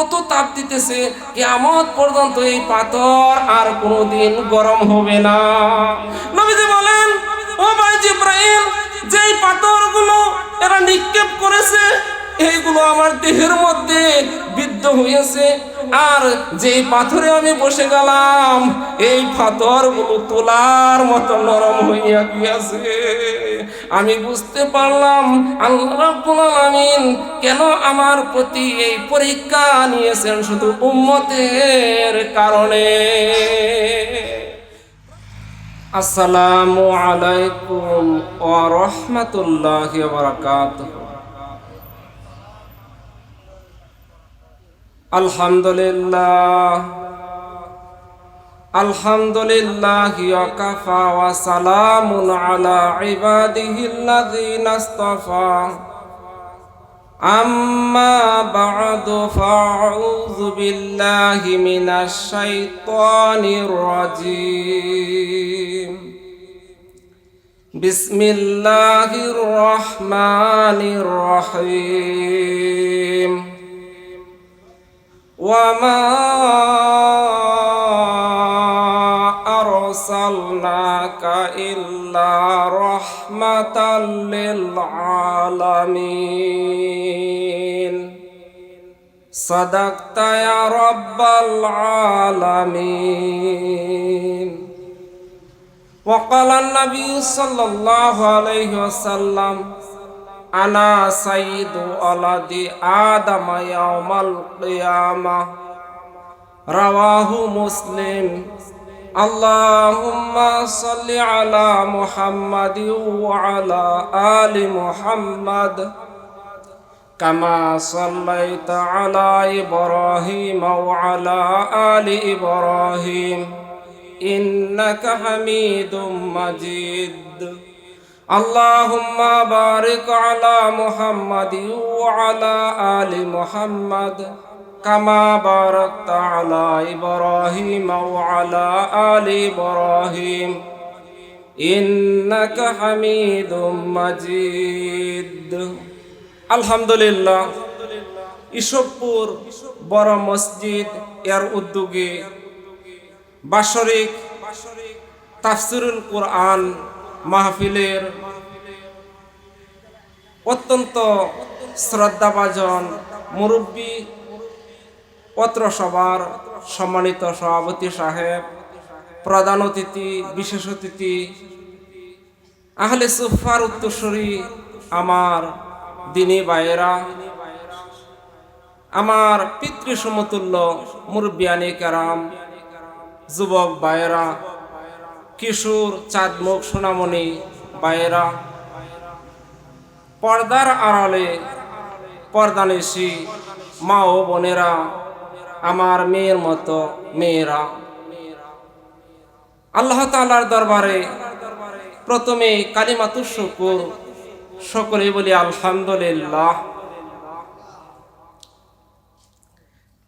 এত তাপ দিতেছে, কিয়ামত পর্যন্ত এই পাথর আর কোনোদিন গরম হবে না। নবীজি বলেন, ও ভাই জিবরাইল, যেই পাথরগুলো এরা নিক্ষেপ করেছে এইগুলো আমার দেহের মধ্যে বিদ্ধ হয়েছে, আর যেই পাথরে আমি বসে গেলাম এই পাথরগুলো তোলার মতো নরম হইয়া গিয়েছে। আমি বুঝতে পারলাম আল্লাহ রাব্বুল আলামিন কেন আমার প্রতি এই পরীক্ষা নিয়েছেন, শুধু উম্মতের কারণে। আসসালামু আলাইকুম ওয়া রাহমাতুল্লাহি ওয়া বারাকাতুহু। আলহামদুলিল্লাহ আলহামদুলিল্লাহি ওয়া কাফা ওয়া সালামুন আলা ইবাদিহিল্লাযীনা ইসতাফা। আম্মা বা'দু ফাআউযু বিল্লাহি মিনাশ শাইতানির রাজীম। বিসমিল্লাহির রহমানির রহিম। ওয়ামা আরসালনাকা ইল্লা রাহমাতাল লিল আলামিন। সাদাকতা ইয়া রাব্বাল আলামিন। وقال النبي صلى الله عليه وسلم أنا سيد ولد آدم يوم القيامة. رواه مسلم. اللهم صل على محمد وعلى آل محمد كما صليت على إبراهيم وعلى آل إبراهيم إنك حميد مجيد. اللهم بارك على محمد وعلى آل محمد كما باركت على إبراهيم وعلى آل إبراهيم إنك حميد مجيد. আলহামদুলিল্লাহ, ঈশ্বরপুর বড় মসজিদ এর উদ্যোগে বাৎসরিক তাফসিরুল কোরআন মাহফিলের অত্যন্ত শ্রদ্ধাভাজন মুরব্বী পত্রসভার সম্মানিত সভাপতি সাহেব, প্রধান অতিথি, বিশেষ অতিথি, আহলে সুফার উত্তরসূরি, আমার দিনী ভাইয়েরা, আমার পিতৃ সমতুল্য মুরব্বিয়ানে কেরাম, যুবক ভাইয়েরা, কিশোর চাঁদমুখ সোনামণি ভাইয়েরা, পর্দার আড়ালে পর্দানিশী মা ও বোনেরা, আমার মেয়ের মতো মেয়েরা, আল্লাহ তাআলার দরবারে প্রথমে কালিমাতুশ শুকর, সকলেই বলি আলহামদুলিল্লাহ।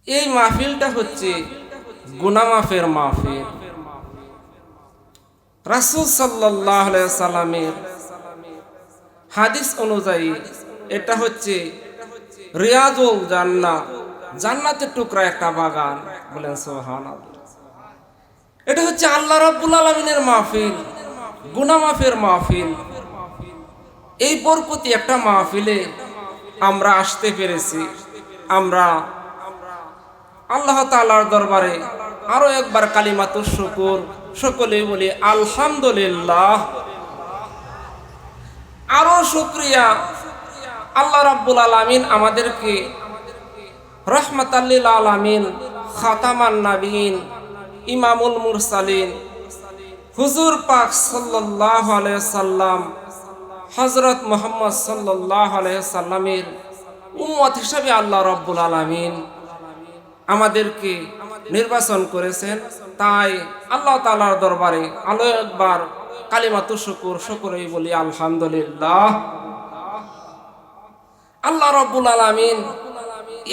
এই মাহফিলটা হচ্ছে গুনাহ মাফের মাহফিল। রাসূল সাল্লাল্লাহু আলাইহি সাল্লামের হাদিস অনুযায়ী এটা হচ্ছে রিয়াজুল জান্নাহ, জান্নাতের টুকরা একটা বাগান। বলেন সুবহানাল্লাহ। এটা হচ্ছে আল্লাহ রাব্বুল আলামিনের মাহফিল, গুনাহ মাফের মাহফিল। এই বরকতি একটা মাহফিলে আমরা আসতে পেরেছি। আমরা আল্লাহ তাআলার দরবারে আরো একবার কালিমাতুশ শুকর, সকলেই বলি আলহামদুলিল্লাহ। আরো শুকরিয়া, আল্লাহ রাব্বুল আলামিন আমাদেরকে রাহমাতাল লিল আলামিন, খাতামান নাবিয়িন, ইমামুল মুরসালিন, হুজুর পাক সাল্লাল্লাহু আলাইহি সাল্লাম, হযরত মুহাম্মদ সাল্লাল্লাহু আলাইহি সাল্লামের উম্মত হিসেবে আল্লাহ রাব্বুল আলামিন আমাদেরকে নির্বাচন করেছেন। তাই আল্লাহ তাআলার দরবারে আলো একবার কালিমাতুশ শুকর, সকলেই বলি আলহামদুলিল্লাহ। আল্লাহ রাব্বুল আলামিন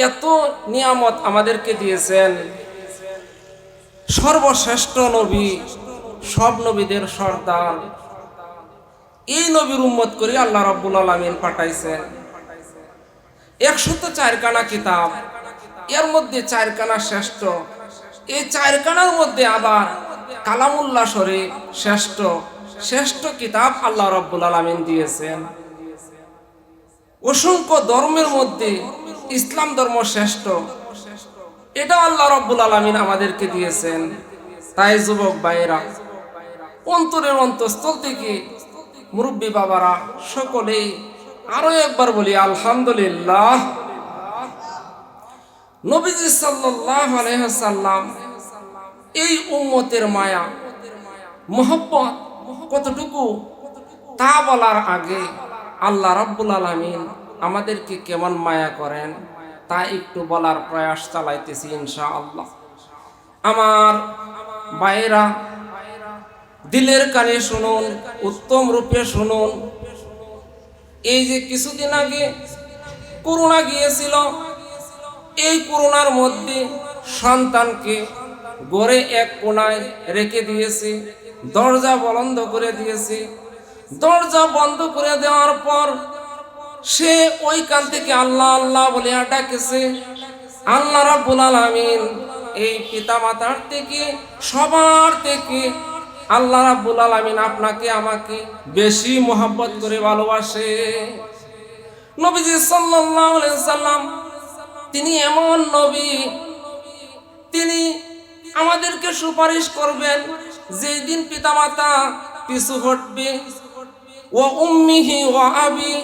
এত নিয়ামত আমাদেরকে দিয়েছেন। সর্বশ্রেষ্ঠ নবী, সব নবীদের সর্দার, এই নবীর উম্মত করে আল্লাহ রাব্বুল আলামিন পাঠাইছেন। 104 খানা কিতাব, এর মধ্যে চারখানা শ্রেষ্ঠ। এই চারখানার মধ্যে আবার কালামুল্লাহ শরীফ শ্রেষ্ঠ। শ্রেষ্ঠ কিতাব আল্লাহ রাব্বুল আলামিন দিয়েছেন। অসংখ্য ধর্মের মধ্যে ইসলাম ধর্ম শ্রেষ্ঠ, এটা আল্লাহ রাব্বুল আলামিন আমাদেরকে দিয়েছেন। তাই যুবক ভাইয়েরা, অন্তরের অন্তঃস্থল থেকে মুরব্বী বাবারা সকলেই আরো একবার বলি আলহামদুলিল্লাহ। নবীজি সাল্লাল্লাহু আলাইহি ওয়াসাল্লাম এই উম্মতের মায়া মোহব্বত কতটুকু তা বলার আগে আল্লাহ রাব্বুল আলামিন আমাদেরকে কেমন মায়া করেন তা একটু বলার প্রয়াস চালাইতেছি ইনশাআল্লাহ। আমার ভাইরা, দিলের কানে শুনুন, উত্তম রূপে শুনুন। এই যে কিছুদিন আগে করোনা গিয়েছিল, এই করোনার মধ্যে সন্তানকে ঘরে এক কোণায় রেখে দিয়েছি, দরজা বন্ধ করে দিয়েছি। দরজা বন্ধ করে দেওয়ার পর সে ওইখান থেকে আল্লাহ আল্লাহ বলে ডাকেছে। আল্লাহ রাব্বুল আলামিন এই পিতা মাতার থেকে, সবার থেকে আল্লাহ রাব্বুল আলামিন আপনাকে আমাকে বেশি মোহাব্বত করে ভালোবাসে। নবীজি সাল্লাল্লাহু আলাইহি ওয়াসাল্লাম তিনি এমন নবী, তিনি আমাদেরকে সুপারিশ করবেন যেই দিন পিতামাতা পিছু হটবে, ও উম্মিহি ও আবি,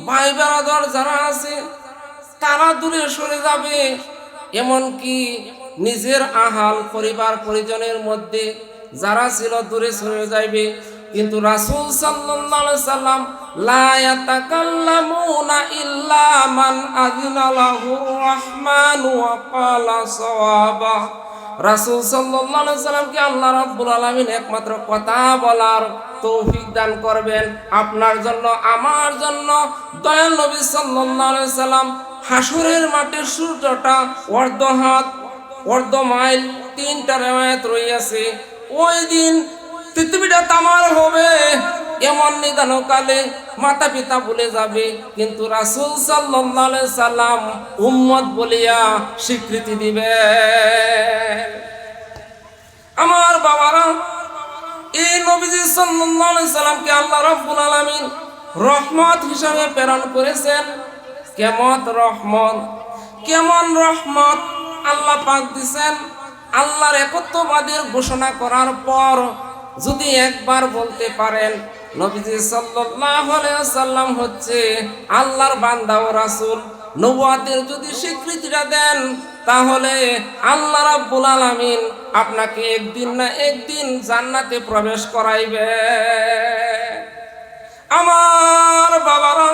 ভাই বেরাদর যারা আছে তারা দূরে সরে যাবে, এমনকি নিজের আহাল পরিবার পরিজনের মধ্যে যারা ছিল দূরে সরে যাবে। কিন্তু রাসূল সাল্লাল্লাহু আলাইহি সাল্লাম লা ইয়াতাকাল্লামুনা ইল্লা মান আযিনা লাহুর রাহমানু ওয়া ক্বালা সাওয়াবা। রাসূল সাল্লাল্লাহু আলাইহি সাল্লামকে আল্লাহ রাব্বুল আলামিন একমাত্র কথা বলার তৌফিক দান করবেন আপনার জন্য, আমার জন্য। দয়াল নবী সাল্লাল্লাহু আলাইহি সাল্লাম হাসরের মাঠের সূর্যটা অর্ধ হাত অর্ধ মাইল, 3টা রিওয়ায়াত রইয়াছে। ওই দিন পৃথিবীটা তামার হবে, এমন নিদানকালে মাতা পিতা ভুলে যাবে, কিন্তু রাসূল সাল্লাল্লাহু আলাইহি সাল্লাম উম্মত বলিয়া স্বীকৃতি দিবে। আমার বাবারা, এই নবীজি সাল্লাল্লাহু আলাইহি সাল্লামকে আল্লাহ রাব্বুল আলামিন রহমত হিসাবে প্রেরণ করেছেন। কেমন রহমত আল্লাহ পাক দিয়েছেন। আল্লাহর একত্ববাদের ঘোষণা করার পর যদি একবার বলতে পারেন নবীজি সাল্লাল্লাহু আলাইহি ওয়াসাল্লাম হচ্ছে আল্লাহর বান্দা ও রাসূল, নবুয়তের যদি স্বীকৃতিটা দেন, তাহলে আল্লাহ রাব্বুল আলামিন আপনাকে একদিন না একদিন জান্নাতে প্রবেশ করাইবে। আমার বাবারা,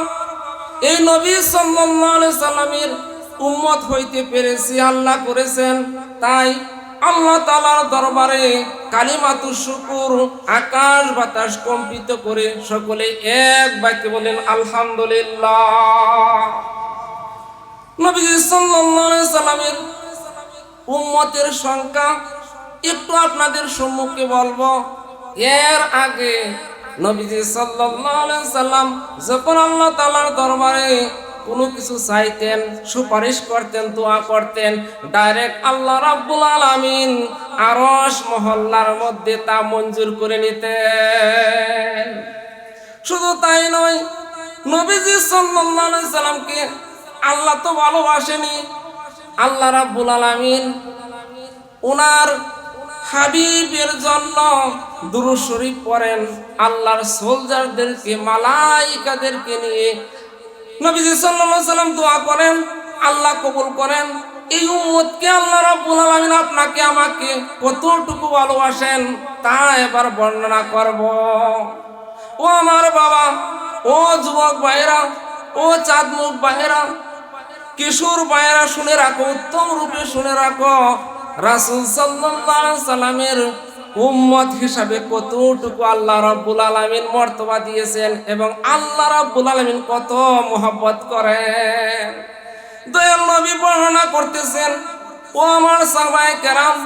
এই নবী সাল্লাল্লাহু আলাইহি সাল্লামের উম্মত হইতে পেরেছি আল্লাহ করেছেন। তাই আল্লাহ তাআলার দরবারে কালিমাতুশ শুকর আকাশ বাতাস কম্পিত করে সকলে এক বাক্যে বলেন আলহামদুলিল্লাহ। নবীজি সাল্লাল্লাহু আলাইহি সাল্লামের উম্মতের সংখ্যা একটু আপনাদের সম্মুখে বলবো। এর আগে নবীজি সাল্লাল্লাহু আলাইহি সাল্লাম যখন আল্লাহ তাআলার দরবারে কোনো কিছু চাইতেন, সুপারিশ করতেন, দোয়া করতেন, ডাইরেক্ট আল্লাহ রাব্বুল আলামিন আরশ মহল্লার মধ্যে তা মঞ্জুর করে নিতেন। শুধু তাই নয়, নবীজি সাল্লাল্লাহু আলাইহি সাল্লামকে আল্লাহ তো ভালোবাসেনি, আল্লাহ রাব্বুল আলামিন ওনার হাবিবের জন্য দুরূদ শরীফ পড়েন। আল্লাহর সোলজারদেরকে, মালাইকাদেরকে নিয়ে নবীজি সাল্লাল্লাহু আলাইহি সাল্লাম দোয়া করেন, আল্লাহ কবুল করেন। এই উম্মতকে আল্লাহ রাব্বুল আলামিন আপনাকে আমাকে কতটুকু ভালোবাসেন তা এবার বর্ণনা করব। ও আমার বাবা, ও যুবক ভাইরা, ও চাঁদমুখ ভাইরা, কিশোর ভাইরা, শুনে রাখো, উত্তম রূপে শুনে রাখো, রাসূল সাল্লাল্লাহু আলাইহি সাল্লামের উম্মত হিসাবে কতটুকু আল্লাহ রাব্বুল আলামিন মর্তবা দিয়েছেন এবং আল্লাহ রাব্বুল আলামিন কত মহব্বত করেন। দয়াল নবী বর্ণনা করতেছেন, ও আমার সাহাবায়ে কেরাম,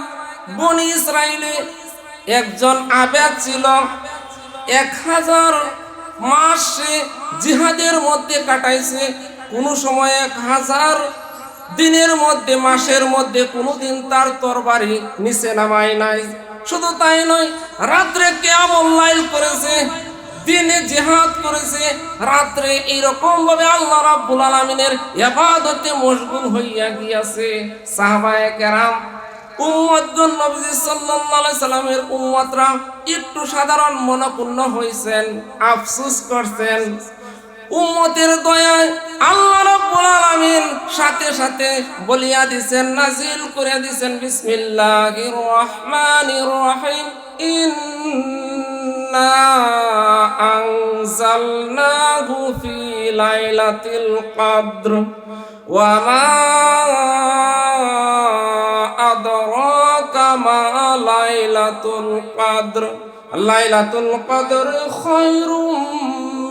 বনি ইসরাইলে একজন আবেদ ছিল, 1000 মাস সে জিহাদের মধ্যে কাটাইছে। কোন সময় 1000 দিনের মধ্যে মাসের মধ্যে কোনোদিন তার তরবারি নিচে নামায় নাই। শুধু তাই নয়, রাত্রে কিয়ামুল লাইল করেছে, দিনে জিহাদ করেছে, রাত্রে এইরকম ভাবে আল্লাহ রাব্বুল আলামিনের ইবাদতে মশগুল হইয়া গিয়াছে। সাহাবায়ে কেরাম উম্মতগণ নবী সাল্লাল্লাহু আলাইহি সাল্লামের উম্মতরা একটু সাধারণ মনঃপূর্ণ হইছেন, আফসোস করছেন। উম্মতের দয়ায় আল্লাহ রাব্বুল আলামিন সাথে সাথে বলিয়া দিছেন, নাজিল করে দিছেন, বিসমিল্লাহির রহমানির রহিম, ইন্না আনজালনাহু ফি লাইলাতিল কদর ওয়া মা আদরাকা মা লাইলাতুল কদর লাইলাতুল কদর খায়রুম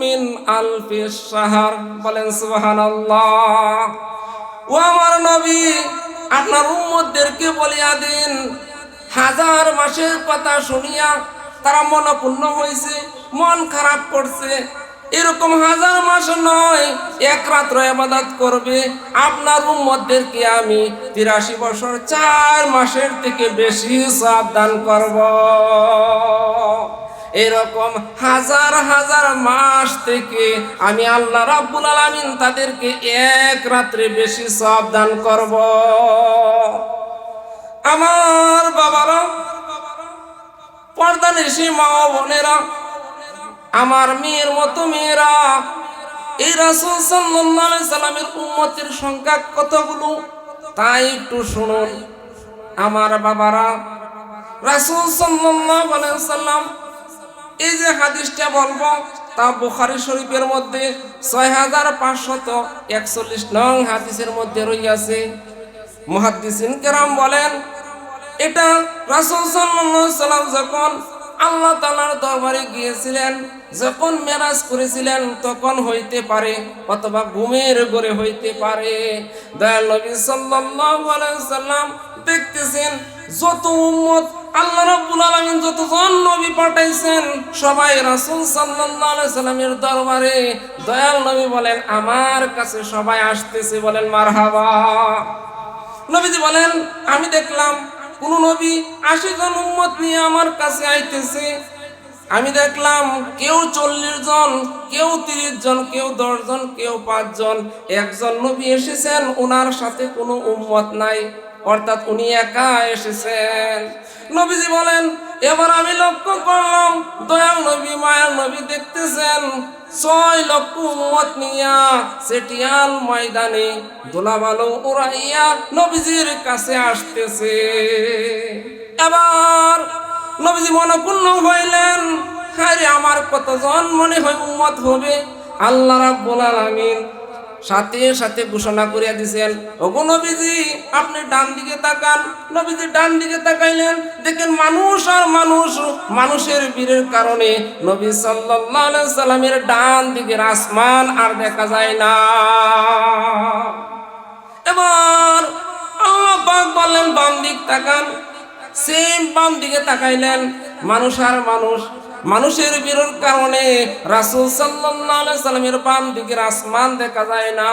মিন আলফি শাহর। বলেন সুবহানাল্লাহ। ও আমার নবী, আপনার উম্মতদেরকে বলিয়া দিন, হাজার মাসের কথা শুনিয়া তারা মনঃপূর্ণ হয়েছে, মন খারাপ করছে। এরকম হাজার মাস নয়, এক রাত্র ইবাদত করবে। আপনার উম্মতদেরকে আমি 83 বছর 4 মাসের থেকে বেশি সওয়াব দান করব। এরকম হাজার হাজার মাস থেকে আমি আল্লাহ রাব্বুল আলামিন তাদেরকে এক রাত্রে বেশি সওয়াব দান করব। আমার বাবারা, পর্দানিশী মা ও বোনেরা, আমার মেয়ের মতো মেয়েরা, এই রাসূল সাল্লাল্লাহু আলাইহি সাল্লামের উম্মতের সংখ্যা কতগুলো তাই একটু শুনুন। আমার বাবারা, রাসূল সাল্লাল্লাহু আলাইহি সাল্লাম এই যে হাদিসটা বলবো তা বুখারী শরীফের মধ্যে 6541 নং হাদিসের মধ্যে রইয়াছে। মুহাদ্দিসিন কেরাম বলেন, এটা রাসূল সাল্লাল্লাহু আলাইহি সাল্লাম যখন আল্লাহ তাআলার দরবারে গিয়েছিলেন, যখন মেরাজ করেছিলেন, তখন হইতে পারে, অথবা ঘুমের ঘরে হইতে পারে। দয়াল নবী সাল্লাল্লাহু আলাইহি সাল্লাম দেখতেছেন যত উম্মত আল্লাহ রাব্বুল আলামিন যতজন নবী পাঠাইছেন, সবাই রাসূল সাল্লাল্লাহু আলাইহি সাল্লামের দরবারে। দয়াল নবী বলেন, আমার কাছে সবাই আসতেছে, বলেন মারহাবা। নবীজি বলেন, আমি দেখলাম কোন নবী 80 জন উম্মত নিয়ে আমার কাছে আইতেছে। আমি দেখলাম কেউ 40 জন, কেউ 30 জন, কেউ 10 জন, কেউ 5 জন। একজন নবী এসেছেন, ওনার সাথে কোনো উম্মত নাই, অর্থাৎ উনি একা এসেছেন। নবীজি বলেন, এবার আমি লক্ষ্য করলাম দয়াল নবী, মায়ার নবী দেখতেছেন 6 লক্ষ উম্মত নিয়া সেটিয়াল ময়দানে দোলাবালু উড়াইয়া নবীজির কাছে আসতেছে। এবার নবীজি মনঃপূর্ণ হইলেন, আরে আমার কতজন মনে হয় উম্মত হবে। আল্লাহ রাব্বুল আলামিন সাথে সাথে ঘোষণা করিয়া দিয়েছেন, ওগো নবীজি আপনি ডান দিকে তাকান। নবীজি ডান দিকে তাকাইলেন, দেখেন মানুষ আর মানুষ, মানুষের ভিড়ের কারণে নবী সাল্লাল্লাহু আলাইহি সাল্লামের ডান দিকের আসমান আর দেখা যায় না। এবার আল্লাহ পাক বললেন, বাম দিক তাকান। সেম বাম দিকে তাকাইলেন, মানুষ আর মানুষ, মানুষের ভিড়ের কারণে রাসূল সাল্লাল্লাহু আলাইহি সাল্লামের বাম দিকের আসমান দেখা যায় না।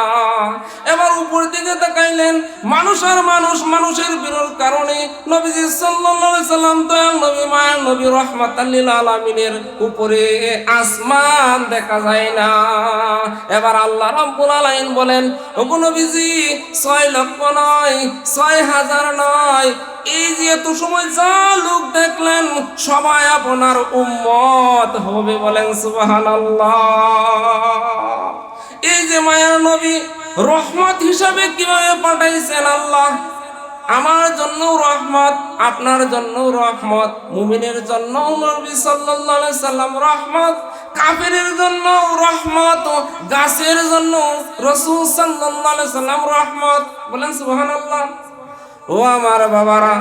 এবার উপর দিকে তাকাইলেন, মানুষ আর মানুষ, মানুষের ভিড়ের কারণে নবীজি সাল্লাল্লাহু আলাইহি সাল্লাম দয়াল নবী, মায়ার নবী, রাহমাতাল লিল আলামিনের উপরে আসমান দেখা যায় না। এবার আল্লাহ রাব্বুল আলামিন বলেন, ওগো নবীজি 6 লক্ষ নয়, 6000 নয়, এই যে এত সময় যা লোক দেখলেন সবাই আপনার উম্মত হবে, বলেন সুবহানাল্লাহ। এই যে মায়ার নবী রহমত হিসাবে কিভাবে পাঠাইছেন আল্লাহ, আমার জন্য রহমত, আপনার জন্য রহমত, মুমিনের জন্য নবী সাল্লাল্লাহু আলাইহি সাল্লাম রহমত, কাফেরের জন্য রহমত, গাছের জন্য রাসূল সাল্লাল্লাহু আলাইহি সাল্লাম রহমত, বলেন সুবহানাল্লাহ। ও আমার বাবারা,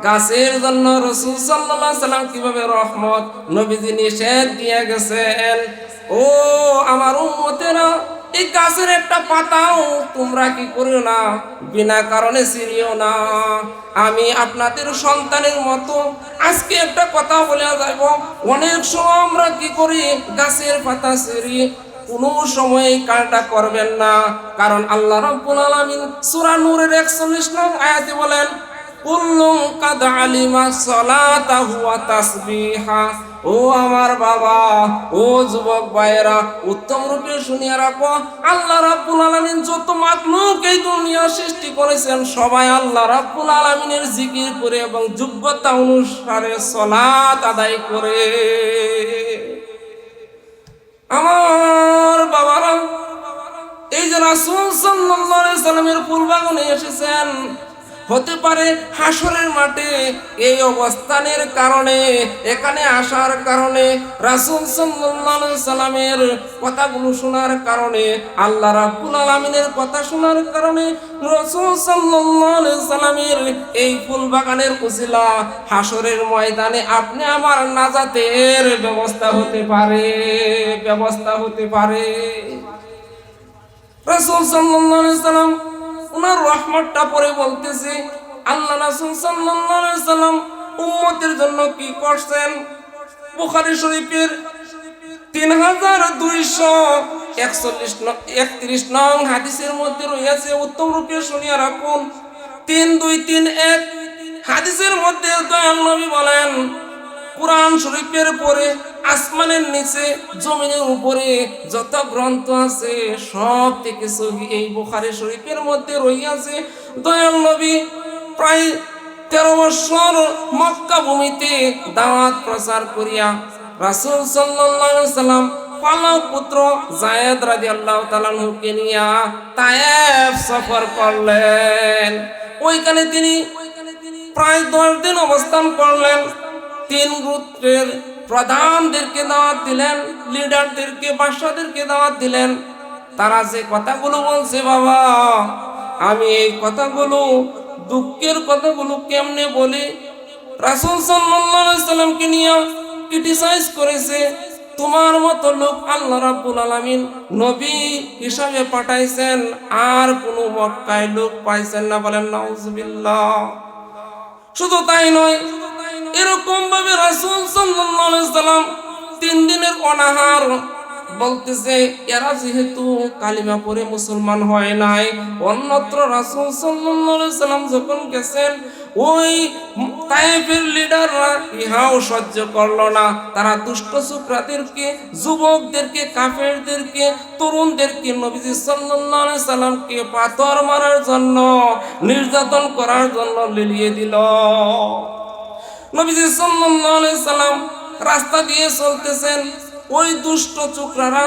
গাছের জন্য রাসূল সাল্লাল্লাহু আলাইহি সাল্লাম কিভাবে রহমত, নবীজি নিষেধ দিয়ে গেছেন, ও আমার উম্মতেরা, এই গাছের একটা পাতাও তোমরা কি করিও না, বিনা কারণে ছিঁড়িও না। আমি আপনাদের সন্তানের মতো আজকে একটা কথা বলে যাব, অনেক সময় আমরা কি করি, গাছের পাতা ছিঁড়ি, কোনো সময় কাজটা করবেন না। কারণ আল্লাহ রাব্বুল আলামিন সূরা নূরের 41 নং আয়াতে বলেন, কুল্লু কাদ আলিমা সালাতাহু ওয়া তাসবিহা। ও আমার বাবা, ও যুবক ভাইয়েরা, উত্তম রূপে শুনিয়ে রাখো, আল্লাহ রাব্বুল আলামিন যত মাখলুক এই দুনিয়া সৃষ্টি করেছেন সবাই আল্লাহ রাব্বুল আলামিনের জিকির করে এবং যোগ্যতা অনুসারে সালাত আদায় করে। আমার বাবারা, এই যে রাসূল সাল্লাল্লাহু আলাইহি সাল্লামের ফুলবাগানে এসেছেন, হতে পারে হাসরের মাঠে এই অবস্থানের কারণে, এখানে আসার কারণে, রাসূল সাল্লাল্লাহু আলাইহি সাল্লামের কথাগুলো শোনার কারণে, আল্লাহ রাব্বুল আলামিনের কথা শোনার কারণে, রাসূল সাল্লাল্লাহু আলাইহি সাল্লামের এই ফুলবাগানের উসিলা হাসরের ময়দানে আপনি আমার নাজাতের ব্যবস্থা হতে পারে, ব্যবস্থা হতে পারে। রাসূল সাল্লাল্লাহু আলাইহি সাল্লাম উনার রহমতটা পরে বলতেছে, আল্লাহ রাসূল সাল্লাল্লাহু আলাইহি সাল্লাম উম্মতের জন্য কি করছেন। বুখারী শরীফের 3231 নং হাদিসের মধ্যে রয়েছে, উত্তম রূপে শুনিয়া রাখুন। 3231 হাদিসের মধ্যে দয়াল নবী বলেন, কুরআন শরীফের পরে আসমানের নিচে জমিনের উপরে যত গ্রন্থ আছে সব থেকে সহিহ এই বুখারী শরীফের মধ্যে রইয়াছে। দয়াল নবী প্রায় 13 বছর মক্কা ভূমিতে দাওয়াত প্রচার করিয়া রাসূল সাল্লাল্লাহু আলাইহি সাল্লাম পালক পুত্র যায়েদ রাদিয়াল্লাহু তাআলা আনহুকে নিয়া তায়েফ সফর করলেন। ওইখানে তিনি প্রায় 10 দিন অবস্থান করলেন। 3 গোত্রের প্রধানদেরকে দাওয়াত দিলেন, লিডারদেরকে, বাদশাদেরকে দাওয়াত দিলেন। তারা যে কথাগুলো বলছে, বাবা আমি এই কথাগুলো, দুঃখের কথাগুলো কেমনে বলি। রাসূল সাল্লাল্লাহু আলাইহি সাল্লামকে নিয়ে ক্রিটিসাইজ করেছে, তোমার মতো লোক আল্লাহ রাব্বুল আলামিন নবী হিসাবে পাঠাইছেন, আর কোনো মক্কায় লোক পাইছেন না। বলেন নাউজুবিল্লাহ। শুধু তাই নয়, এরকম ভাবে রাসূল সাল্লাল্লাহু আলাইহি সাল্লাম 3 দিনের অনাহার বলতেছে, এরা যেহেতু কালিমা পড়ে মুসলমান হয় নাই। অন্যত্র রাসূল সাল্লাল্লাহু আলাইহি সাল্লাম যখন গেছেন, ওই তায়েফের লিডাররা ইহাও সহ্য করলো না। তারা দুষ্ট শুকরাদেরকে, যুবকদেরকে, কাফেরদেরকে, তরুণদেরকে নবীজি সাল্লাল্লাহু আলাইহি সাল্লামকে পাথর মারার জন্য, নির্যাতন করার জন্য লিলিয়ে দিল। নবীজি সাল্লাল্লাহু আলাইহি সাল্লাম রাস্তা দিয়ে চলতেছেন, ওই দুষ্ট চোকরারা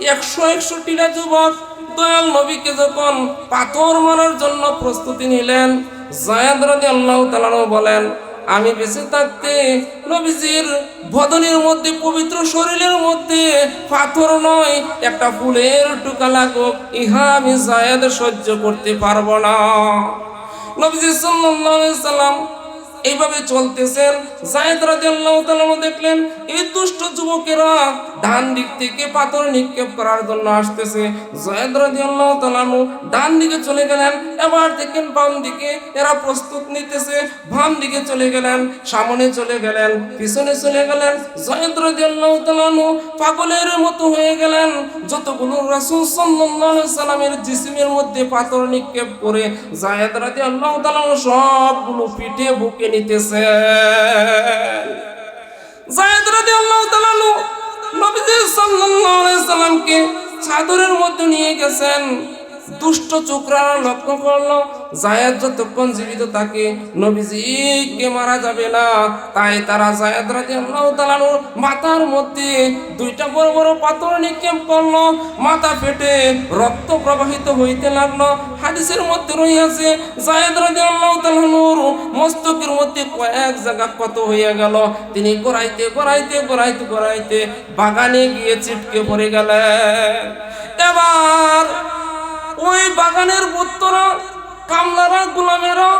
161টা যুবক দয়াল নবীকে যখন পাথর মারার জন্য প্রস্তুতি নিলেন, যায়েদ রাদিয়াল্লাহু তাআলা বলেন, আমি বেঁচে থাকতে নবীজির বদনের মধ্যে, পবিত্র শরীরের মধ্যে পাথর নয়, একটা ফুলের টুকা লাগুক, ইহা আমি যায়েদ সহ্য করতে পারবো না। নবীজি সাল্লাল্লাহু আলাইহি সাল্লাম এইভাবে চলতেছেন। যায়েদ রাদিয়াল্লাহু তাআলা দেখলেন এই দুষ্ট যুবকেরা ডান দিক থেকে পাথর নিক্ষেপ করার জন্য আসতেছে। যায়েদ রাদিয়াল্লাহু তাআলা ডান দিকে চলে গেলেন, এবার দেখেন বাম দিকে এরা প্রস্তুত নিতেছে। বাম দিকে চলে গেলেন, সামনে চলে গেলেন, পিছনে চলে গেলেন। যায়েদ রাদিয়াল্লাহু তাআলা পাগলের মতো হয়ে গেলেন। যতগুলো রাসূল সাল্লাল্লাহু আলাইহি সাল্লামের জিসমের মধ্যে পাথর নিক্ষেপ করে যায়েদ রাদিয়াল্লাহু তাআলা সবগুলো পিঠে বুকে নিতেছে। যায়েদ রাদিয়াল্লাহু তাআলা নবীজি সাল্লাল্লাহু আলাইহি সাল্লামকে চাদরের মধ্যে নিয়ে গেছেন। দুষ্ট চোকরারা লক্ষ্য করলো যায়েদ যতক্ষণ জীবিত থাকে নবীজিকে মারা যাবে না, তাই তারা যায়েদ রাদিয়াল্লাহু তাআলা মাথার মধ্যে 2টা বড় বড় পাথর নিক্ষেপ করলো। মাথা ফেটে রক্ত প্রবাহিত হইতে লাগলো। হাদিসের মধ্যে রয়েছে যায়েদ রাদিয়াল্লাহু তাআলা মস্তকের মধ্যে কয়েক জায়গা ক্ষত হয়ে গেল। তিনি গড়াইতে গড়াইতে গড়াইতে গড়াইতে বাগানে গিয়ে ছিটকে পড়ে গেলেন। এবার ওই বাগানের পুত্ররা, কামলারা, গোলামেরা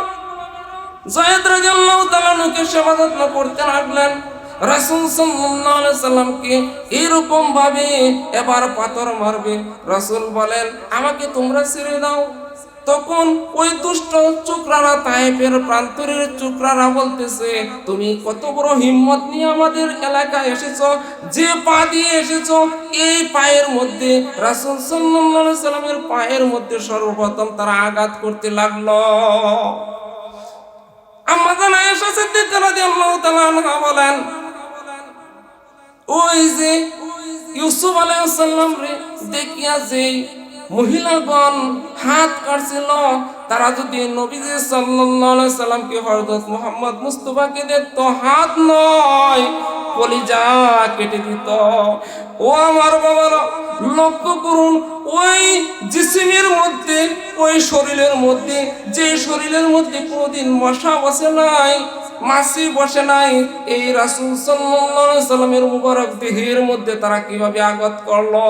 যায়েদ রাদিয়াল্লাহু তাআলাকে সেবা যত্ন করতে লাগলেন। রাসূল সাল্লাল্লাহু আলাইহি সাল্লামকে এরকম ভাবে এবার পাথর মারবে। রাসূল বলেন, আমাকে তোমরা ছেড়ে দাও। তখন ওই দুষ্ট চোকরারা, তায়েফের প্রান্তরের চোকরারা বলতেছে, তুমি কত বড় হিম্মত নিয়ে আমাদের এলাকায় এসেছো, যে পা দিয়ে এসেছো এই পায়ের মধ্যে, রাসূল সাল্লাল্লাহু আলাইহি সাল্লামের পায়ের মধ্যে সর্বপ্রথম তারা আঘাত করতে লাগলো। আম্মা জান আয়েশা সিদ্দিকা রাদিয়াল্লাহু তাআলা আনহা বলেন, ওই যে ইউসুফ আলাইহিস সালাম রে দেখিয়া যে মহিলাগণ হাত কাটছিল, তারা যদি নবীজি সাল্লাল্লাহু আলাইহি সাল্লামকে, হযরত মুহাম্মদ মুস্তাফাকে দেখতো, হাত নয় কলিজা কেটে দিত। ও আমার বাবারা, লক্ষ্য করুন, ওই জিসিমের মধ্যে, ওই শরীরের মধ্যে, যে শরীরের মধ্যে কোনোদিন মশা বসে নাই, মাছি বসে নাই, এই রাসূল সাল্লাল্লাহু আলাইহি সাল্লামের মুবারক দেহের মধ্যে তারা কিভাবে আঘাত করলো।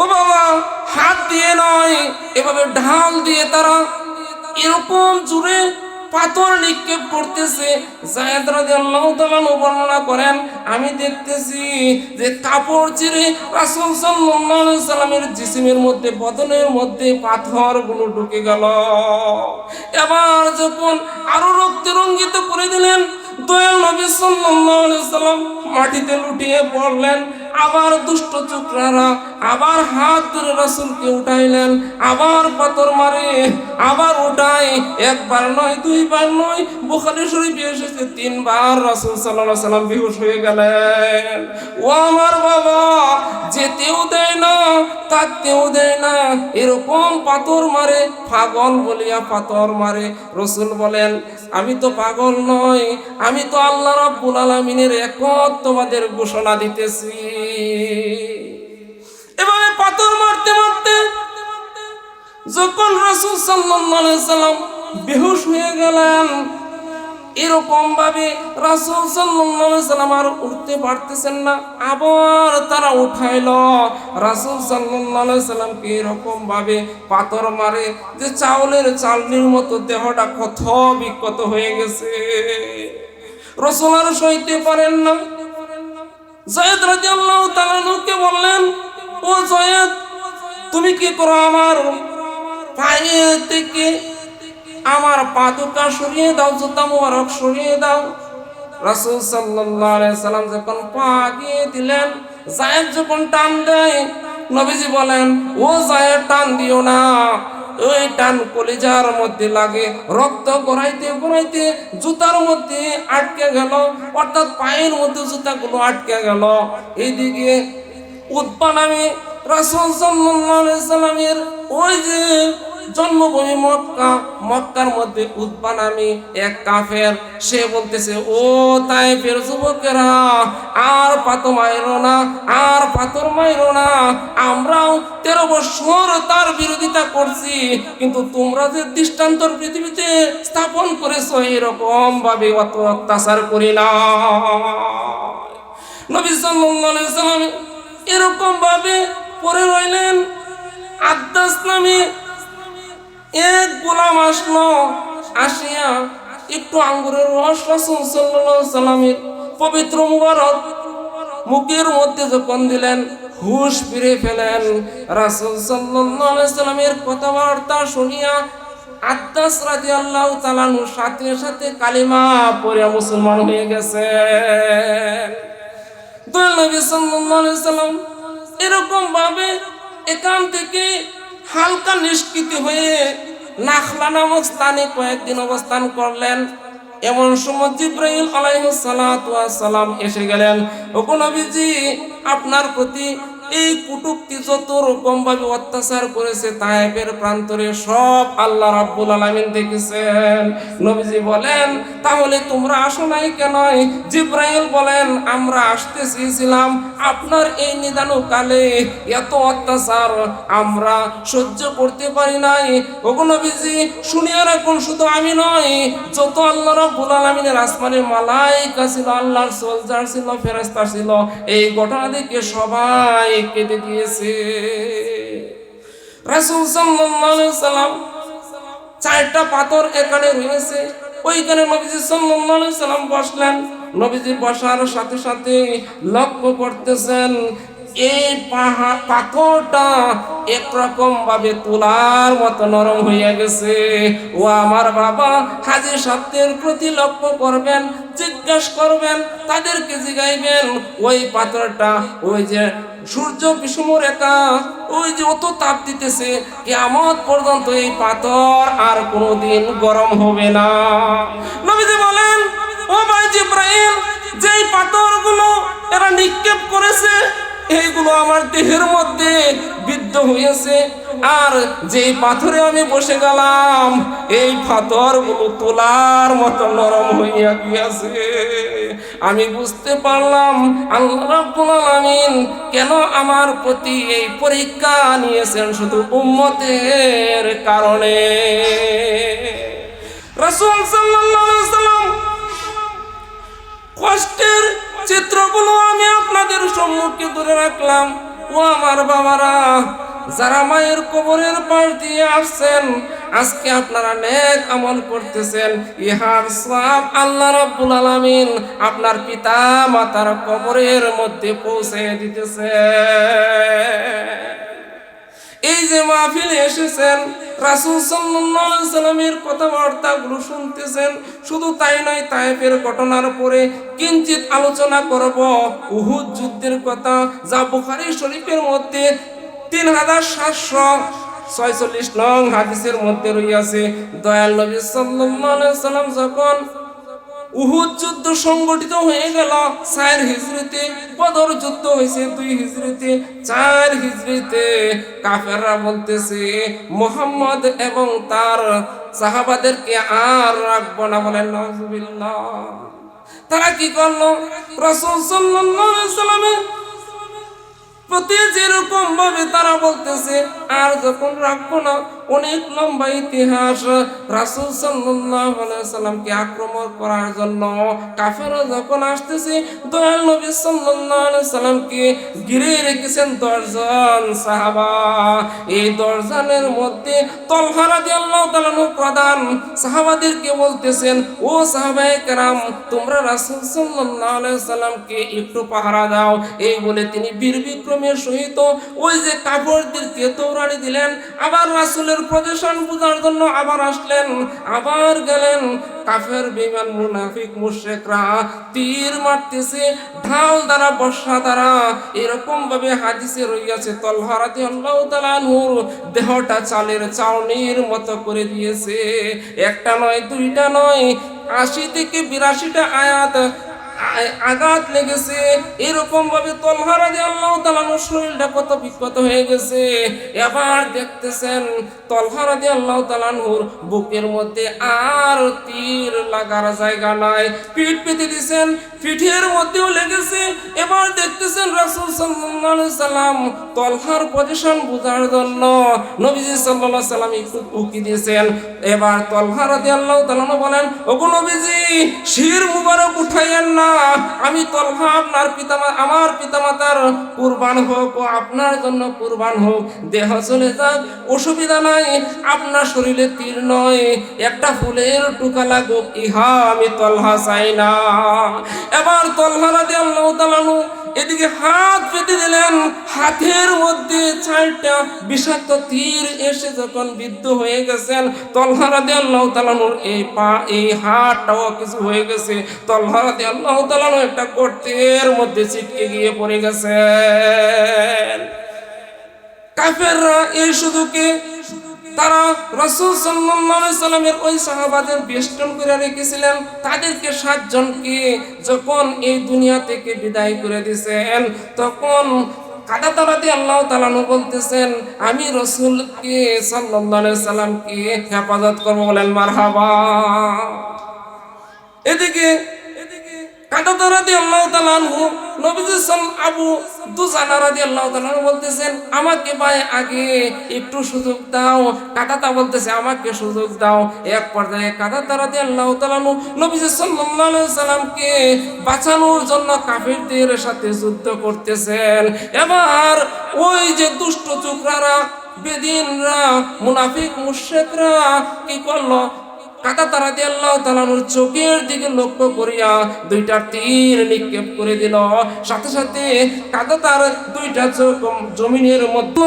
ও বাবা, হাত দিয়ে নয়, এভাবে ঢাল দিয়ে তারা এরকম জোরে পাথর নিক্ষেপ করতেছে। যায়েদ রাদিয়াল্লাহু তাআলা বর্ণনা করেন, আমি দেখতেছি যে কাপড় চিরে রাসূল সাল্লাল্লাহু আলাইহি সাল্লামের জিসিমের মধ্যে, বদনের মধ্যে পাথরগুলো ঢুকে গেল। এবার যখন আরো রক্তে রঞ্জিত করে দিলেন, দয়াল নবী সাল্লাল্লাহু আলাইহি সাল্লাম মাটিতে লুটিয়ে পড়লেন। আবার দুষ্ট চোকরারা আবার হাত ধরে রাসূলকে উঠাইলেন, আবার পাথর মারে, আবার উঠায়, একবার নয়, দুইবার নয়, বুখারী শরীফে এসেছে তিনবার রাসূল সাল্লাল্লাহু আলাইহি সাল্লাম বেহুশ হয়ে গেলেন। ও আমার বাবা, যেতেও দেয় না, থাকতেও দেয় না, এরকম পাথর মারে, পাগল বলিয়া পাথর মারে। রাসূল বলেন, আমি তো পাগল নই, আমি তো আল্লাহ রাব্বুল আলামিনের একত্ববাদের ঘোষণা দিতেছি। এভাবে পাথর মারতে মারতে যখন রাসূল সাল্লাল্লাহু আলাইহি সাল্লাম বেহুশ হয়ে গেলেন, এরকম ভাবে রাসূল সাল্লাল্লাহু আলাইহি সাল্লাম আর উঠতে পারতেছেন না, আবার তারা উঠাইলো। রাসূল সাল্লাল্লাহু আলাইহি সাল্লামকে এরকম ভাবে পাথর মারে যে চাউলের চালনির মতো দেহটা ক্ষত বিক্ষত হয়ে গেছে। রাসূল আর সইতে পারেন না। যায়েদ রাদিয়াল্লাহু তাআলা আনহুকে বললেন, ও যায়েদ, তুমি কি করো, আমার পায়ে থেকে আমার পাদুকা সরিয়ে দাও, জুতা মুবারক সরিয়ে দাও। রাসূল সাল্লাল্লাহু আলাইহি সাল্লাম যখন পা দিয়ে দিলেন, যায়েদ যখন টান দেয়, নবীজি বলেন, ও যায়েদ, টান দিও না, ওই টান কলিজার মধ্যে লাগে, রক্ত গড়াইতে গড়াইতে জুতার মধ্যে আটকে গেল, অর্থাৎ পায়ের মধ্যে জুতাগুলো আটকে গেল। এইদিকে উতবা নামে রাসূল সাল্লাল্লাহু আলাইহি সাল্লামের ওই যে জন্মভূমি মক্কা, মক্কার মধ্যে উতবা নামে এক কাফের, সে বলতেছে, ও তায়েফের যুবকেরা, আর পাথর মাইরো না, আর পাথর মাইরো না, আমরাও 13 বছর তার বিরোধিতা করছি, কিন্তু তোমরা যে দৃষ্টান্তর পৃথিবীতে স্থাপন করেছো, এরকম ভাবে অত অত্যাচার করি না। নবী সাল্লাল্লাহু আলাইহি সাল্লাম এরকম ভাবে পড়ে রইলেন। আদ্দাস নামে এক গোলাম আসলো, আসিয়া একটু আঙ্গুরের রস রাসূল সাল্লাল্লাহু আলাইহি সাল্লামের পবিত্র মুবারক মুখের মধ্যে যখন দিলেন, হুশ ফিরে ফেলেন। রাসূল সাল্লাল্লাহু আলাইহি সাল্লামের কথাবার্তা শুনিয়া আদ্দাস রাদিয়াল্লাহু তাআলা সাথে সাথে কালিমা পড়ে মুসলমান হয়ে গেছেন। দয়াল নবী সাল্লাল্লাহু আলাইহি সাল্লাম এরকম ভাবে এখান থেকে হালকা নিষ্কৃতি হয়ে নাখলা নামক স্থানে কয়েকদিন অবস্থান করলেন। এমন সময় জিবরাইল আলাইহিস সালাতু ওয়াস সালাম এসে গেলেন, ওগো নবীজি, আপনার প্রতি এই কুটুক্তি যত রকম ভাবে অত্যাচার করেছে তায়েফের প্রান্তরে, সব আল্লাহ রাব্বুল আলামিন দেখেছেন। নবীজি বলেন, তাহলে তোমরা আসো নাই কেন? জিবরাইল বলেন, আমরা আসতে চেয়েছিলাম, আপনার এই নিদানকালে এত অত্যাচার আমরা সহ্য করতে পারি নাই। ওগো নবীজি, শুনিয়া রাখুন, শুধু আমি নয়, যত আল্লাহ রাব্বুল আলামিনের আসমানের মালায়েকা ছিল, আল্লাহর সোলজার ছিল, ফেরেশতা ছিল, এই ঘটনা দেখে সবাই কেঁদে দিয়েছে। রাসূল সাল্লাল্লাহু আলাইহি সাল্লাম 4টা পাথর এখানে রয়েছে, ওইখানে নবীজি সাল্লাল্লাহু আলাইহি সাল্লাম বসলেন। নবীজি বসার সাথে সাথে লক্ষ্য করতেছেন এই পাথরটা একরকম ভাবে তুলার মতো নরম হইয়া গেছে। ও আমার বাবা, হাজী সাহেবদের প্রতি লক্ষ্য করবেন, জিজ্ঞাসা করবেন, তাদেরকে জিগাইবেন ওই পাথরটা, ওই যে সূর্য বিষম রেখা, ওই যে অত তাপ দিতেছে, কিয়ামত পর্যন্ত এই পাথর আর কোনোদিন গরম হবে না। নবীজি বলেন, ও ভাই জিবরাইল, যেই পাথরগুলো এরা নিক্ষেপ করেছে এইগুলো আমার দেহের মধ্যে বিদ্ধ হয়েছে, আর যেই পাথরে আমি বসে গেলাম এই পাথরগুলো তোলার মতো নরম হইয়া গিয়েছে। আমি বুঝতে পারলাম আল্লাহ রাব্বুল আলামিন কেন আমার প্রতি এই পরীক্ষা নিয়েছেন, শুধু উম্মতের কারণে। রাসূল সাল্লাল্লাহু আলাইহি ওয়াসাল্লাম কষ্টের চিত্রগুলো আমি আপনাদের সম্মুখে ধরে রাখলাম। ও আমার বাবারা, যারা মায়ের কবরের পাশ দিয়ে আসছেন, আজকে আপনারা নেক আমল করতেছেন, ইহার সওয়াব আল্লাহ রাব্বুল আলামিন আপনার পিতা মাতার কবরের মধ্যে পৌঁছে দিতেছে। এই যে মাহফিলে এসেছেন, রাসূল সাল্লাল্লাহু আলাইহি সাল্লামের কথাবার্তাগুলো শুনতেছেন, শুধু তাই নয়, তায়েফের ঘটনার পরে কিঞ্চিত আলোচনা করব উহুদ যুদ্ধের কথা, যা বুখারী শরীফের মধ্যে 3746 নং হাদিসের মধ্যে রইয়াছে। দয়াল নবী সাল্লাল্লাহু আলাইহি সাল্লাম যখন উহুদ যুদ্ধ সংগঠিত হয়ে গেল 4 হিজরিতে, বদর যুদ্ধ হয়েছে 2 হিজরিতে, 4 হিজরিতে কাফেররা বলতেছে মুহাম্মদ এবং তার সাহাবাদেরকে আর রাখবো না, বলেন নাউজুবিল্লাহ। তারা কি করলো? রাসূল সাল্লাল্লাহু আলাইহি সাল্লামের প্রতি যেরকম ভাবে তারা বলতেছে আর যখন রাখবো না, অনেক লম্বা ইতিহাস। রাসূল সাল্লাল্লাহু আলাইহি সাল্লামকে আক্রমণ করার জন্য কাফেররা যখন আসতেছে, দয়াল নবী সাল্লাল্লাহু আলাইহি সাল্লামকে ঘিরে রেখেছেন 10 জন সাহাবা। এই 10 জনের মধ্যে তালহা রাদিয়াল্লাহু তাআলা প্রধান। সাহাবাদেরকে বলতেছেন, ও সাহাবায়ে কেরাম, তোমরা রাসূল সাল্লাল্লাহু আলাইহি সাল্লামকে একটু পাহারা দাও। এই বলে তিনি বীর বিক্রমের সহিত ওই যে কাফেরদেরকে দৌড়ানি দিলেন। আবার রাসূলের পজিশন বোঝার জন্য আবার আসলেন, আবার গেলেন। কাফের বেঈমান মুনাফিক মুশরিকরা তীর মারতেছে ঢাল দ্বারা, বর্ষা দ্বারা। এরকম ভাবে হাদিসে রইয়াছে তালহা রাদিয়াল্লাহু তাআলা আনহুর দেহটা চালের চাউনির মতো করে দিয়েছে। একটা নয়, দুইটা নয়, 80 থেকে 82টা আঘাত লেগেছে। এরকম ভাবে তালহা রাদিয়াল্লাহু তাআলা শরীরটা কত বিক্ষত হয়ে গেছে। এবার দেখতেছেন তালহা রাদিয়াল্লাহু তাআলা বুকের মধ্যে আর তীর লাগার জায়গা নাই, পিঠ পেতে দিয়েছেন, পিঠের মধ্যেও লেগেছে। এবার দেখতেছেন রাসূল সাল্লাল্লাহু আলাইহি সাল্লাম তালহার পজিশন বোঝার জন্য নবীজি সাল্লাল্লাহু আলাইহি সাল্লাম একটু উকি দিয়েছেন। এবার তালহা রাদিয়াল্লাহু তাআলা বলেন, ওগো নবীজি, শির মুবারক উঠাইয়েন না, আমি তালহা আমার পিতামাতার কুরবান হোক ও আপনার জন্য কুরবান হোক, দেহ চলে যাক, অসুবিধা নাই, আপনার শরীরে তীর নয়, একটা ফুলের টুকা লাগুক, ইহা আমি তালহা চাই না। এবার তালহা রাদিয়াল্লাহু তাআলা এদিকে হাত পেতে দিলেন, হাতের মধ্যে 4টা বিষাক্ত তীর এসে যখন বিদ্ধ হয়ে গেছেন, তালহা রাদিয়াল্লাহু তাআলা এই হাতটাও কিছু হয়ে গেছে। তালহা রাদিয়াল্লাহু তাআলা একটা গর্তের মধ্যে ছিটকে গিয়ে পড়ে গেছেন। কাফেররা এই সুযোগে তারা রাসূল সাল্লাল্লাহু আলাইহি সাল্লামের ওই সাহাবাদের বেষ্টন করে রেখেছিলেন। তাদেরকে 7 জনকে যখন এই দুনিয়া থেকে বিদায় করে দিয়েছেন, তখন কাদাতা রাদিয়াল্লাহু তাআলা বলতেছেন, আমি রাসূলকে সাল্লাল্লাহু আলাইহি সাল্লামকে হেফাজত করব, বলেন মারহাবা। এদিকে কাদাতা রাদিয়াল্লাহু তাআলা নবীজি আবু দুজানা রাদিয়াল্লাহু তাআলা বলতেছেন, আমাকে ভাই আগে একটু সুযোগ দাও। কাদাতা বলতেছে, আমাকে সুযোগ দাও। এক পর্যায়ে কাদাতা রাদিয়াল্লাহু তাআলা নবীজি সাল্লাল্লাহু আলাইহি সাল্লামকে বাঁচানোর জন্য কাফেরদের সাথে যুদ্ধ করতেছেন। এবার ওই যে দুষ্ট চোখরা, বেদিনরা, মুনাফিক মুশরিকরা কি করলো? কাতাদা রাদিয়াল্লাহু তাআলা আনহুর চোখের দিকে লক্ষ্য করিয়া দুইটা তীর নিক্ষেপ করে দিল। সাথে সাথে কাতাদার দুইটা চোখ জমিনের মধ্যে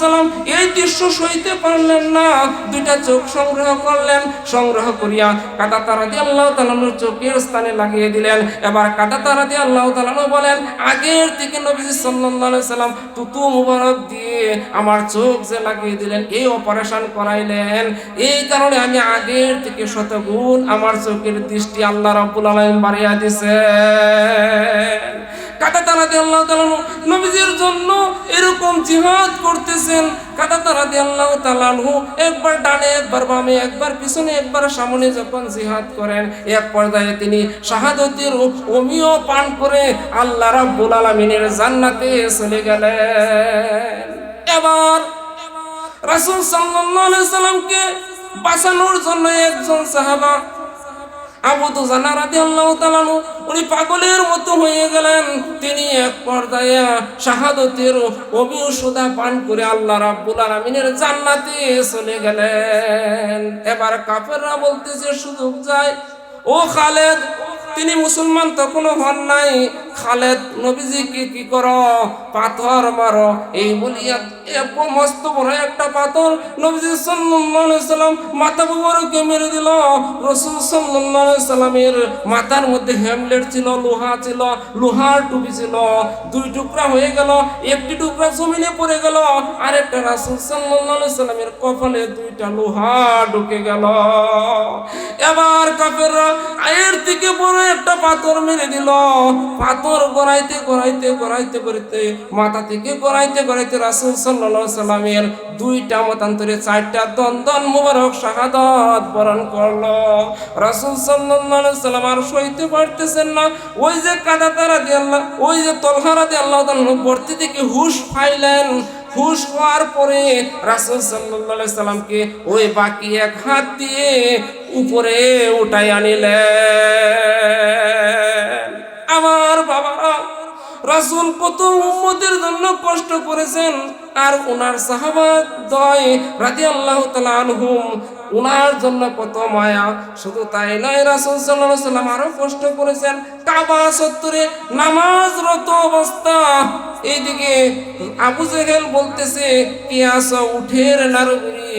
সাল্লাম এই দৃশ্য সইতে পারলেন না, দুইটা চোখ সংগ্রহ করলেন। সংগ্রহ করিয়া কাতাদা রাদিয়াল্লাহু তাআলা আনহুর চোখের স্থানে লাগিয়ে দিলেন। এবার কাতাদা রাদিয়াল্লাহু তাআলা আনহু বলেন, আগের থেকে নবীজি সাল্লাল্লাহু আলাইহি সাল্লাম তুতু মুবারক দিয়ে আমার চোখ যে লাগিয়ে দিলেন, এই অপারেশন করাইলেন, এই কারণে আমি আগের থেকে শতগুণ আমার চোখের দৃষ্টি আল্লাহ রাব্বুল আলামিন বাড়িয়ে দিয়েছেন। কাতাদা রাদিয়াল্লাহু তাআলা নবীজির জন্য এরকম জিহাদ করতেছেন। কাতাদা রাদিয়াল্লাহু তাআলা একবার ডানে, একবার বামে, একবার পিছনে, একবার সামনে যখন জিহাদ করেন, এক পর্যায়ে তিনি শাহাদাতের অমিয় পান করে আল্লাহ রাব্বুল আলামিনের জান্নাতে চলে গেলেন। এবার রাসূল সাল্লাল্লাহু আলাইহি সাল্লামকে বাঁচানোর জন্য একজন সাহাবা আবু দুজানা রাদিয়াল্লাহু তাআলা উনি পাগলের মতো হয়ে গেলেন। তিনি এক পর্যায়ে শাহাদাতের অভিঔষধা পান করে আল্লাহ রাব্বুল আলামিনের জান্নাতে চলে গেলেন। এবার কাফেররা বলতেছে, সুযোগ যায়, ও খালেদ, তিনি মুসলমান তখনও হন নাই, খালেদ নবীজিকে কি করো, পাথর মারো। এই বলিয়া মস্ত বড় একটা পাথর নবীজি সাল্লাল্লাহু আলাইহি সাল্লাম মাথা মুবারকে মেরে দিল। রাসূল সাল্লাল্লাহু আলাইহি সাল্লামের মাথার মধ্যে হেমলেট ছিল, লোহা ছিল, লোহার টুপি ছিল, দুই টুকরা হয়ে গেল। একটি টুকরা জমিনে পড়ে গেল, আরেকটা রাসূল সাল্লাল্লাহু আলাইহি সাল্লামের কপালে দুইটা লোহা ঢুকে গেল। এবার কাফেররা এর থেকে বড় একটা পাথর মেরে দিল। পাথর গড়াইতে গড়াইতে গড়াইতে গড়াইতে মাথা থেকে গড়াইতে গড়াইতে রাসূল সাল্লাল্লাহু আলাইহি সাল্লামের দুইটা মতান্তরে চারটা দন্দন মুবারক শাহাদাত বরণ করলো। রাসূল সাল্লাল্লাহু আলাইহি সাল্লাম আর সইতে পারতেছেন না। ওই যে কাতাদা রাদিয়াল্লাহু, ওই যে তালহা রাদিয়াল্লাহু তাআলা বর্তি থেকে হুশ পাইলেন। হুশ হওয়ার পরে রাসূল সাল্লাল্লাহু আলাইহি সাল্লামকে ওই বাকি এক হাত দিয়ে উপরে উঠাই আনিলেন। আমার বাবারা, রাসূল কত উম্মতের জন্য কষ্ট করেছেন, আর ওনার সাহাবা দয় রাদিয়াল্লাহু তাআলা আনহুম ওনার জন্য কত মায়া। শুধু তাই নয়, রাসূল সাল্লাল্লাহু আলাইহি সাল্লাম আরো কষ্ট করেছেন। কাবা চত্বরে নামাজরত অবস্থা, এইদিকে আবু জেহেল বলতেছে, কি আছো, উঠের নারুবুরি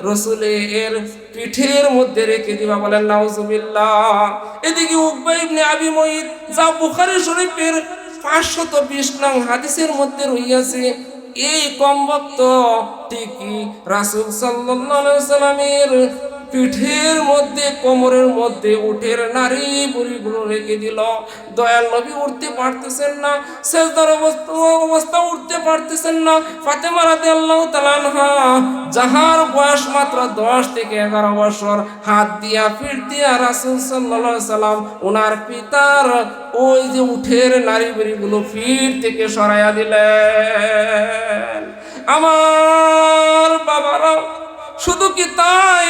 রাসূলের পিঠের মধ্যে রেখে দিবা, বলেন নাউজুবিল্লাহ। এদিকে উকবা ইবনে আবি মুঈত, যা বুখারী শরীফের 520 নং হাদিসের মধ্যে রইয়াছে, এই কমবক্ত ঠিকই রাসূল সাল্লাল্লাহু আলাইহি সাল্লামের পিঠের মধ্যে, কোমরের মধ্যে উঠের নারী বুড়িগুলো রেখে দিল। দয়াল নবী উঠতে পারতেছেন না, সেজদার অবস্থা উঠতে পারতেছেন না। ফাতেমা রাদিয়াল্লাহু তাআলা আনহা, যাহার বয়স মাত্র 10 থেকে 11 বছর, হাত দিয়া পিঠ দিয়া রাসূল সাল্লাল্লাহু আলাইহি সাল্লাম ওনার পিতার ওই যে উঠের নারী বুড়িগুলো পিঠ থেকে সরাইয়া দিলেন। আমার বাবারা, শুধু কি তাই?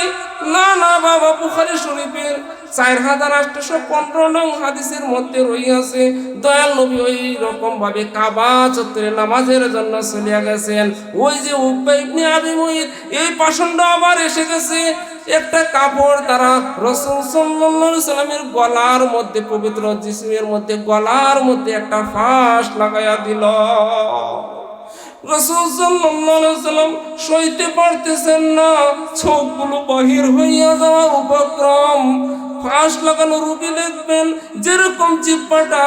না না বাবা, বুখারী শরীফের 4815 নং হাদিসের মধ্যে রইয়াছে, দয়াল নবী ওই রকম ভাবে কাবা চত্বরে নামাজের জন্য চলিয়া গেছেন। ওই যে উকবা ইবনে আবি মুঈত, এই পাষণ্ড আবার এসে গেছে, একটা কাপড় দ্বারা রাসূল সাল্লাল্লাহু আলাইহি সাল্লামের গলার মধ্যে, পবিত্র জিসমের মধ্যে, গলার মধ্যে একটা ফাঁস লাগাইয়া দিল। রাসূল সাল্লাল্লাহু আলাইহি সাল্লাম সইতে পারতেছেন না, চোখগুলো বাহির হইয়া যাওয়া উপক্রম। ফাঁস লাগানো রোগী দেখবেন যেরকম জিহ্বাটা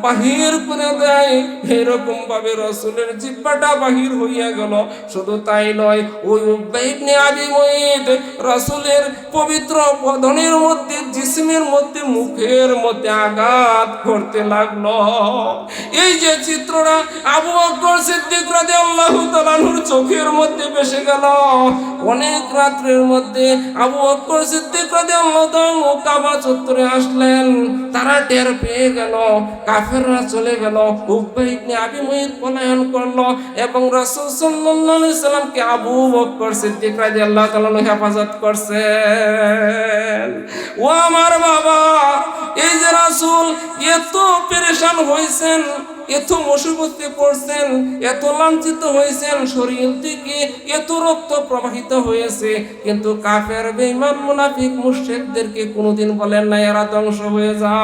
বাহির করে দেয়, এরকম ভাবে রাসূলের জিহ্বাটা বাহির হইয়া গেল। শুধু তাই নয়, ওই উকবা ইবনে আবি মুঈত রাসূলের পবিত্র বদনের মধ্যে, জিসমের মধ্যে, মুখের মধ্যে আঘাত করতে লাগলো। এই যে চিত্রটা আবু বকর সিদ্দিক রাদিয়াল্লাহু তাআলা আনহুর চোখের মধ্যে ভেসে গেল। অনেক রাত্রের মধ্যে আবু বকর সিদ্দিক রাদিয়াল্লাহু তাআলা কাবা চত্বরে আসলেন। তারা টের পেয়ে গেল, কাফেররা চলে গেল, উকবা ইবনে আবি মুঈত পলায়ন করলো এবং রাসূল সাল্লাল্লাহু আলাইহি সাল্লামকে আবু বকর সিদ্দিক রাদিয়াল্লাহু তাআলা হেফাজত করছেন। ও আমার বাবা, এই যে রাসূল এত পেরেশান হইছেন, এত মুসিবতে পড়ছেন, এত লাঞ্ছিত হয়েছেন, শরীর থেকে এত রক্ত প্রবাহিত হয়েছে, কিন্তু কাফের বেঈমান মুনাফিক মুশরিকদেরকে কোনোদিন বলেন না এরা ধ্বংস হয়ে যা।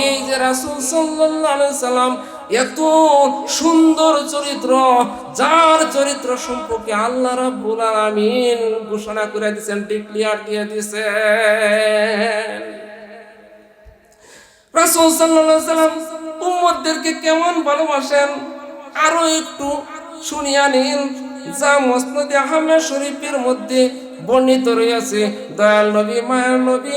এই যে রাসূল সাল্লাল্লাহু আলাইহি সাল্লাম এত সুন্দর চরিত্র, যার চরিত্র সম্পর্কে আল্লাহ রাব্বুল আলামিন ঘোষণা করে দিয়েছেন, ডিক্লেয়ার দিয়ে দিয়েছেন। রাসূল সাল্লাল্লাহু আলাইহি সাল্লাম উম্মতদেরকে কেমন ভালোবাসেন আরো একটু শুনিয়া নিন, যা মুসনাদে আহমদ শরীফের মধ্যে বর্ণিত রয়েছে। দয়াল নবী মায়ার নবী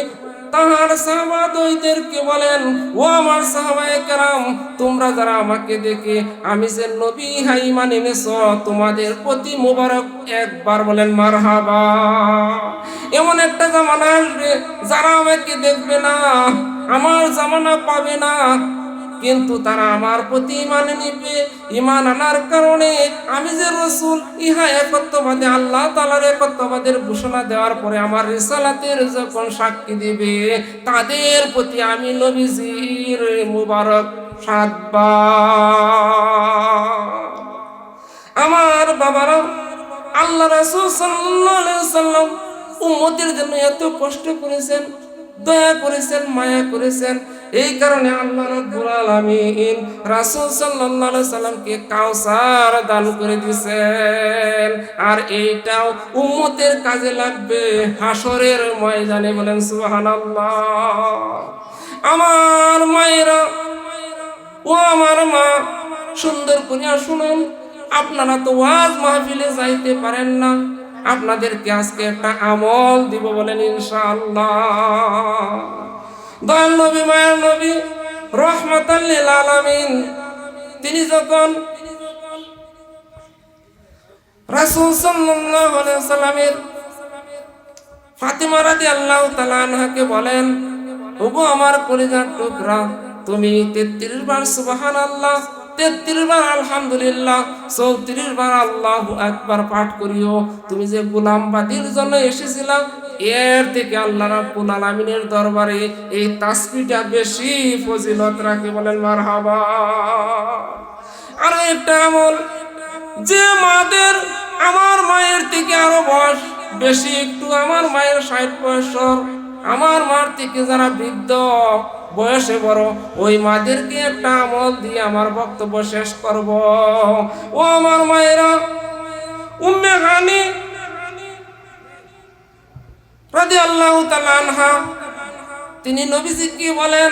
তাহার সাহাবাদেরকে বলেন, ও আমার সাহাবায়ে কেরাম, তোমরা যারা আমাকে দেখে আমি যে নবী হাই ঈমান এনেছ, তোমাদের প্রতি মোবারক একবার বলেন মারহাবা। এমন একটা জামানা আসবে যারা আমাকে দেখবে না, আমার জামানা পাবে না, কিন্তু তারা আমার প্রতি ঈমান নিবে। ঈমান আনার কারণে আমি যে রাসূল, ইহা একত্ববাদী আল্লাহ তাআলার একত্ববাদের ঘোষণা দেওয়ার পরে আমার রিসালাতের যখন সাক্ষী দিবে, তাদের প্রতি আমি নবীজির মুবারক সাতবার। আমার বাবারা, আল্লাহ রাসূল সাল্লাল্লাহু আলাইহি সাল্লাম উম্মতের জন্য এত কষ্ট করেছেন, দয়া করেছেন, মায়া করেছেন। এই কারণে আল্লাহ রাব্বুল আলামিন রাসূল সাল্লাল্লাহু আলাইহি সাল্লামকে কাউসার দান করে দিয়েছেন। আর এইটাও উম্মতের কাজে লাগবে হাসরের ময়দানে, বলেন সুবহানাল্লাহ। আমার মায়েরা, ও আমার মা, সুন্দর করে শুনুন। আপনারা তো ওয়াজ মাহফিলে যাইতে পারেন না, আপনাদেরকে আজকে একটা আমল দিব, বলেন ইনশাআল্লাহ। দয়াল নবী মায়ার নবী রাহমাতাল লিল আলামিন, তিনি যখন রাসূল সাল্লাল্লাহু আলাইহি ওয়াসাল্লামের ফাতিমা রাদিয়াল্লাহু তাআলা আনহাকে বলেন, ওগো আমার কলিজার টুকরা, তুমি 33 বার সুবহানাল্লাহ, 33 বার আলহামদুলিল্লাহ, 34 বার আল্লাহু আকবার পাঠ করিও। তুমি যে গোলামবাদীর জন্য এসেছিলা, এর থেকে আল্লাহ রাব্বুল আলামিনের দরবারে এই তাসবিহটা বেশি ফজিলত রাখে, বলেন মারহাবা। আর একটা আমল, যে মাদের আমার মায়ের থেকে আরো বয়স বেশি একটু, আমার মায়ের 60 বছর, আমার মার থেকে যারা বৃদ্ধ বয়সে বড়, ওই মাদেরকে একটা আমল দিয়ে আমার বক্তব্য শেষ করব। ও আমার মায়েরা, উম্মে হানি রাদিয়াল্লাহু তাআলা আনহা, তিনি নবীজিকে বলেন,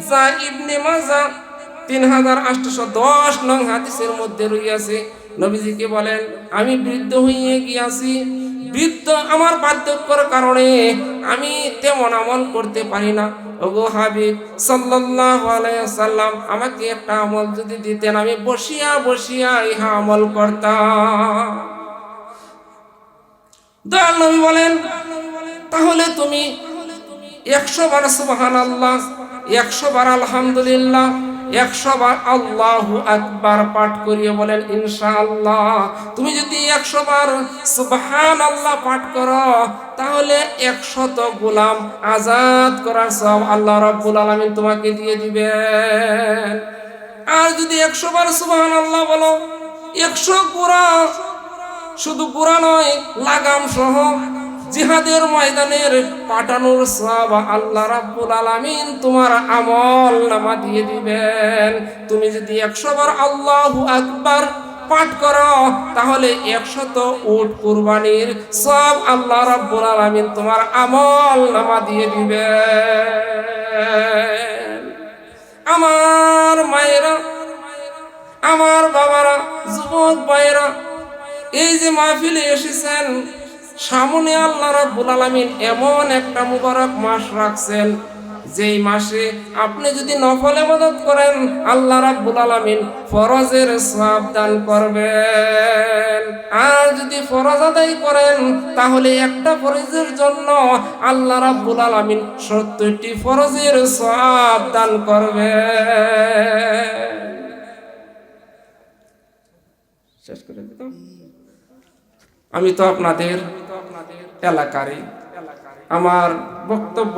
যা ইবনে মাজাহ 3810 নং হাদিসের মধ্যে রয়েছে, নবীজিকে বলেন, আমি বৃদ্ধ হয়ে গিয়েছি, বৃদ্ধ আমার বার্ধক্যের কারণে আমি তেমন আমল করতে পারি না। ওগো হাবিব সাল্লাল্লাহু আলাইহি ওয়াসাল্লাম, আমাকে একটা আমল যদি দিতেন, আমি বসিয়া বসিয়া ইহা আমল করতাম। দয়াল নবী বলেন, তাহলে তুমি 100 বার সুবহানাল্লাহ, 100 বার আলহামদুলিল্লাহ, 100 বার আল্লাহু আকবার পাঠ করিয়ে বলেন ইনশাআল্লাহ। তুমি যদি 100 বার সুবহানাল্লাহ পাঠ করো, তাহলে 100 গোলাম আজাদ করার সওয়াব আল্লাহ রাব্বুল আলামিন তোমাকে দিয়ে দিবেন। আর যদি 100 বার সুবহানাল্লাহ বলো, 100 গুরা, শুধু গুরা নয়, লাগাম সহ জিহাদের ময়দানের পাঠানোর সওয়াব আল্লাহ রাব্বুল আলামিন তোমার আমল নামা দিয়ে দিবেন। তুমি যদি 100 বার আল্লাহু আকবার পাঠ করো, তাহলে 100 উট কুরবানির সওয়াব আল্লাহ রাব্বুল আলামিন তোমার আমল নামা দিয়ে দিবেন। আমার মায়েরা, আমার বাবারা, যুবক ভাইয়েরা, এই যে মাহফিলে এসেছেন, সামনে আল্লাহ রাব্বুল আলামিন এমন একটা মুবারক মাস রাখছেন, যেই মাসে আপনি যদি নফল ইবাদত করেন, আল্লাহ রাব্বুল আলামিন ফরজের সওয়াব দান করবেন। আর যদি ফরজ আদায় করেন, তাহলে একটা ফরজের জন্য আল্লাহ রাব্বুল আলামিন 70টি ফরজের সওয়াব দান করবেন। শেষ করে দিতাম। আমি তো আপনাদের এলাকারই, আমার বক্তব্য